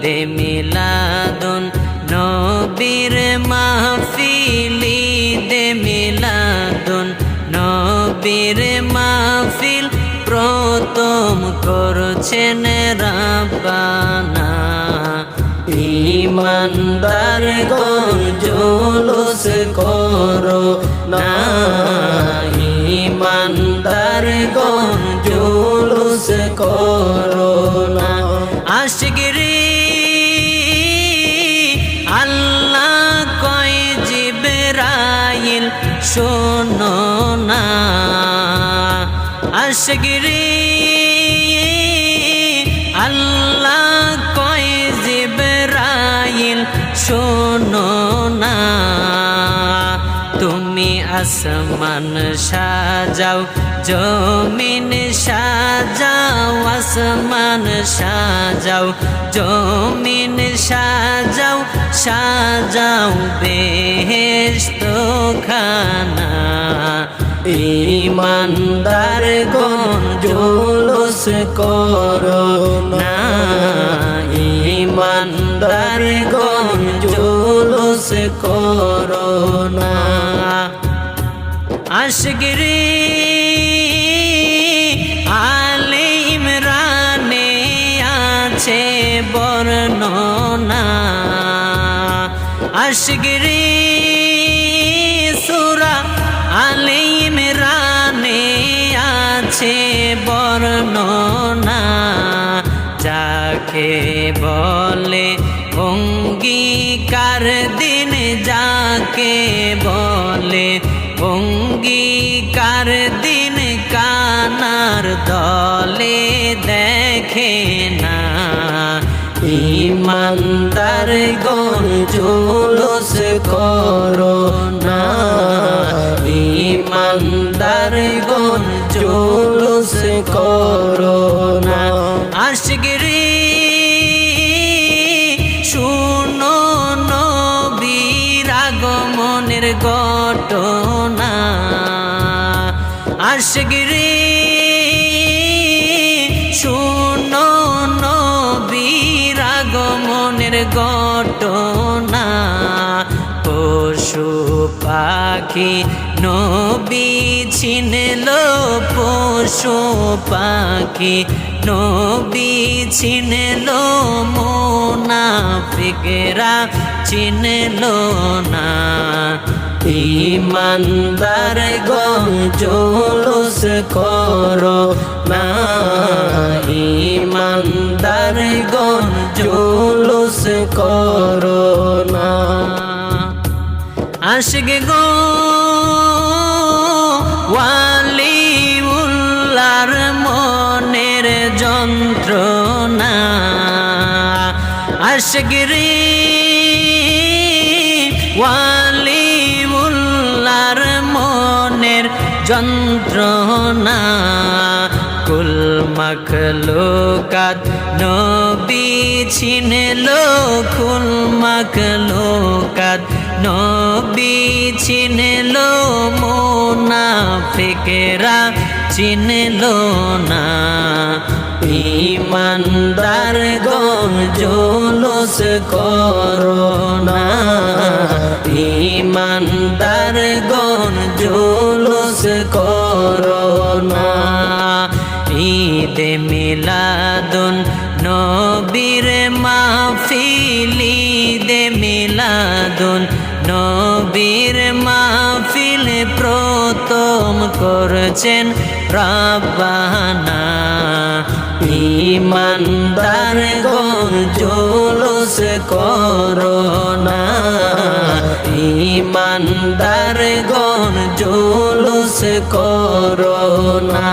ঈদে মিলাদুন নবীর মাহফিল ঈদে মিলাদুন নবীর মাহফিল প্রথম করছেন রাব্বানা ঈমানদারগণ জুলুস করো না ঈমানদারগণ জুলুস করো না আশিকরি আল্লাহ কয় জিবরাইল শোনো না আশিকরি আল্লাহ কয় জিবরাইল শোনো না তুমি আসমান সাজাও জমিন সাজাও আসমান সাজাও জমিন সাজাও সাজাও বেহেশত খানা ঈমানদারগণ জুলুস করো না ঈমানদারগণ জুলুস করো না আশিকরি আলে ইমরানে আছে বর্ণনা আশিকরি সূরা আলে ইমরানে আছে বর্ণনা যাকে বলে অঙ্গীকার দিন যাকে বলে অঙ্গীকার দিন কানার দলে দেখে না ঈমানদারগণ জুলুস করো না ঈমানদারগণ জুলুস করো না আশিকরি শুনো নবীর আগমনের ঘটনা আশিকরি শুনো নবীর আগমনের ঘটনা পশু পাখি নবী ছিনল পশু পাখি নবী ছিনল মুনাফিকরা চিনল না ঈমানদারগণ জুলুস করো না ঈমানদারগণ জুলুস করো না আশিক গো ওয়ালিউল্লাহর মনের যন্ত্রণা আশিকরি ওয়ালিউল্লাহর মনের যন্ত্রণা কুল মখলুকাত নবী ছিনল কুল মখলুকাত নবী ছিনল মুনাফিকরা চিনল না ঈমানদারগণ জুলুস করো না ঈমানদারগণ জুলুস করো না ঈদে মিলাদুন নবীর মাহফিল ঈদে মিলাদুন নবীর মাহফিল প্রথম করছেন রাব্বানা ঈমানদারগণ জুলুস করো না ঈমানদারগণ জুলুস করো না